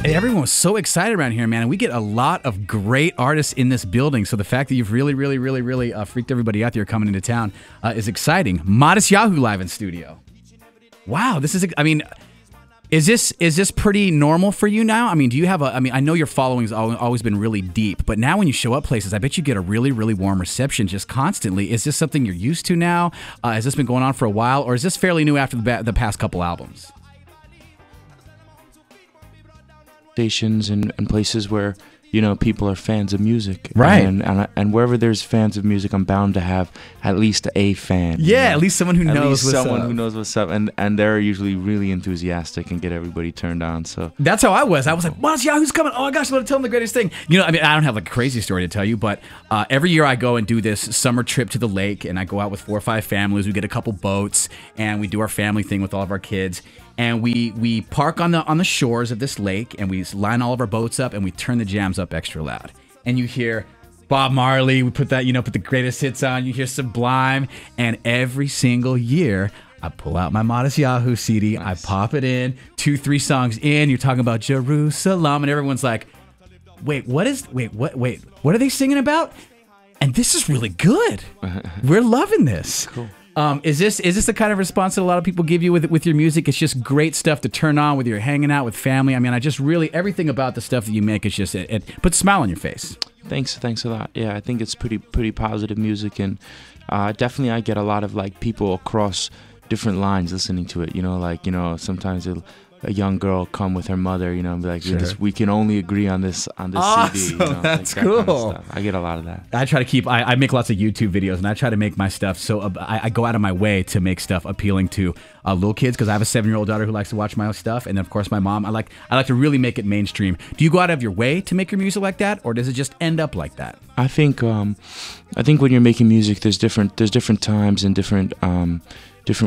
everyone was so excited around here, man. And we get a lot of great artists in this building. So the fact that you've really freaked everybody out there coming into town is exciting. MATUSYAHU live in studio. Wow, this is, I mean, is this pretty normal for you now? I mean, do you have I know your following's always been really deep, but now when you show up places, I bet you get a really warm reception just constantly. Is this something you're used to now? Has this been going on for a while, or is this fairly new after the past couple albums? Stations and places where, you know, people are fans of music, right? And wherever there's fans of music, I'm bound to have at least a fan. Yeah, you know? At least someone who knows what's up, and they're usually really enthusiastic and get everybody turned on. So that's how I was. I was like, MATUSYAHU's coming! Oh my gosh, I want to tell them the greatest thing. You know, I mean, I don't have like a crazy story to tell you, but every year I go and do this summer trip to the lake, and I go out with 4 or 5 families. We get a couple boats, and we do our family thing with all of our kids. And we park on the shores of this lake, and we line all of our boats up, and we turn the jams up extra loud. And you hear Bob Marley, we put that, you know, put the greatest hits on. You hear Sublime, and every single year I pull out my MATUSYAHU CD, nice. I pop it in, 2-3 songs in. You're talking about Jerusalem, and everyone's like, "Wait, what are they singing about?" And this is really good. We're loving this. Cool. Is this the kind of response that a lot of people give you with your music? It's just great stuff to turn on whether you're hanging out with family. I mean, I just really, everything about the stuff that you make is just, it puts a smile on your face. Thanks a lot. Yeah, I think it's pretty positive music, and definitely I get a lot of like people across different lines listening to it. You know, like, you know, sometimes a young girl come with her mother, you know, and be like, sure. we can only agree on this awesome. CD. You know, that's like cool. Kind of stuff. I get a lot of that. I try to keep, I make lots of YouTube videos, and I try to make my stuff so, I go out of my way to make stuff appealing to little kids, because I have a 7-year-old daughter who likes to watch my stuff, and then of course my mom. I like to really make it mainstream. Do you go out of your way to make your music like that, or does it just end up like that? I think when you're making music, there's different times and different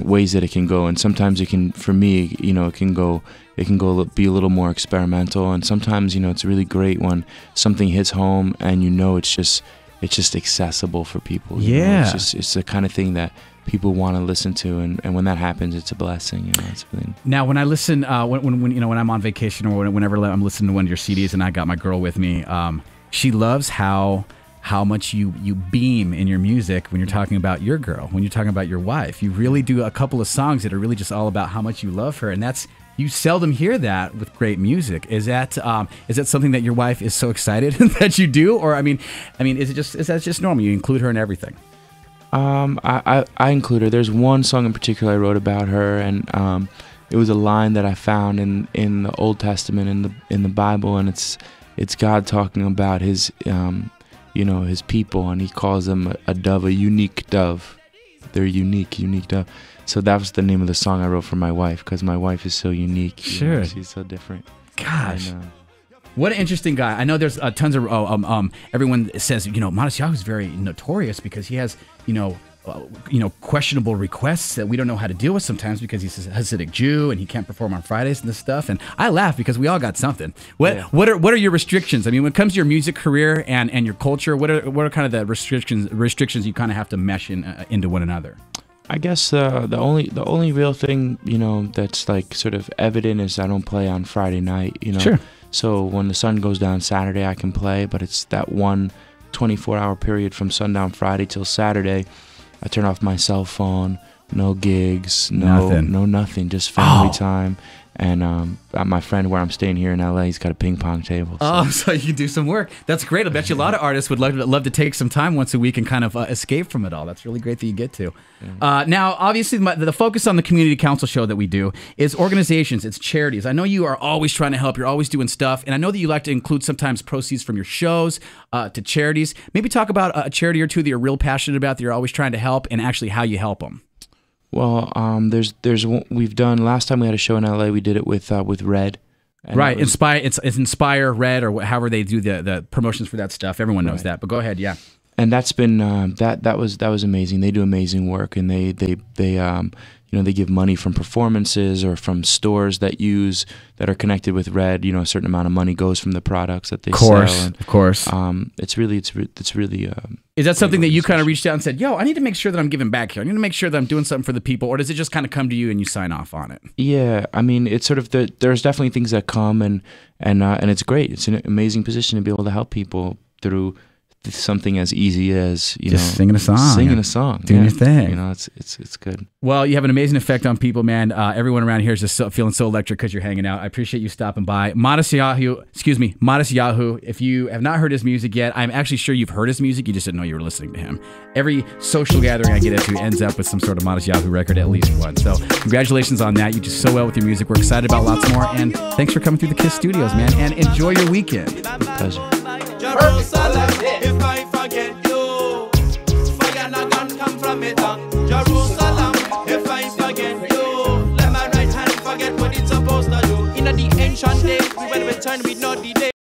ways that it can go, and sometimes it can, for me, you know, it can go be a little more experimental, and sometimes, you know, it's really great when something hits home and, you know, it's just accessible for people. Yeah, know? It's the kind of thing that people want to listen to, and when that happens, it's a blessing. You know, it's really. Now, when I listen, when you know, when I'm on vacation or whenever I'm listening to one of your CDs, and I got my girl with me, she loves how much you beam in your music when you're talking about your girl, when you're talking about your wife. You really do a couple of songs that are really just all about how much you love her, and you seldom hear that with great music. Is that something that your wife is so excited that you do, or I mean, is that just normal? You include her in everything? I include her. There's one song in particular I wrote about her, and it was a line that I found in the Old Testament in the Bible, and it's God talking about his you know, his people, and he calls them a dove, a unique dove. They're unique dove. So that was the name of the song I wrote for my wife, because my wife is so unique. Sure. Know, she's so different. Gosh. What an interesting guy. I know there's tons of, everyone says, you know, MATUSYAHU is very notorious because he has, you know, questionable requests that we don't know how to deal with sometimes, because he's a Hasidic Jew and he can't perform on Fridays and this stuff. And I laugh because we all got something. What are your restrictions? I mean, when it comes to your music career and your culture, what are kind of the restrictions you kind of have to mesh into one another? I guess the only real thing, you know, that's like sort of evident is I don't play on Friday night. You know, sure. So when the sun goes down Saturday, I can play, but it's that one 24-hour period from sundown Friday till Saturday. I turn off my cell phone, no gigs, nothing, just family time. And my friend where I'm staying here in LA, he's got a ping pong table. So. So you can do some work. That's great. I bet you a lot of artists would love to take some time once a week and kind of escape from it all. That's really great that you get to. Yeah. Now, obviously, the focus on the community council show that we do is organizations, it's charities. I know you are always trying to help. You're always doing stuff. And I know that you like to include sometimes proceeds from your shows to charities. Maybe talk about a charity or two that you're real passionate about, that you're always trying to help, and actually how you help them. Well, we've done, last time we had a show in LA, we did it with Red. Right, it's Inspire Red, or however they do the promotions for that stuff. Everyone knows that, but go ahead, yeah. And that's been that was amazing. They do amazing work, and they they give money from performances or from stores that are connected with Red. A certain amount of money goes from the products that they sell. And, of course. It's really. Is that something that you kind of reached out and said, "Yo, I need to make sure that I'm giving back here. I need to make sure that I'm doing something for the people," or does it just kind of come to you and you sign off on it? Yeah, I mean, it's sort of there's definitely things that come and it's great. It's an amazing position to be able to help people through something as easy as just singing a song, doing your thing. It's good. Well, you have an amazing effect on people, man. Everyone around here is just feeling so electric because you're hanging out. I appreciate you stopping by. MATUSYAHU. If you have not heard his music yet, I'm actually sure you've heard his music. You just didn't know you were listening to him. Every social gathering I get into ends up with some sort of MATUSYAHU record, at least one. So congratulations on that. You do so well with your music. We're excited about lots more. And thanks for coming through the KISS Studios, man. And enjoy your weekend. Pleasure. Jerusalem, if I forget you, fire and a gun come from it. Jerusalem, if I forget you, let my right hand forget what it's supposed to do. In the ancient days, we will return with no delay.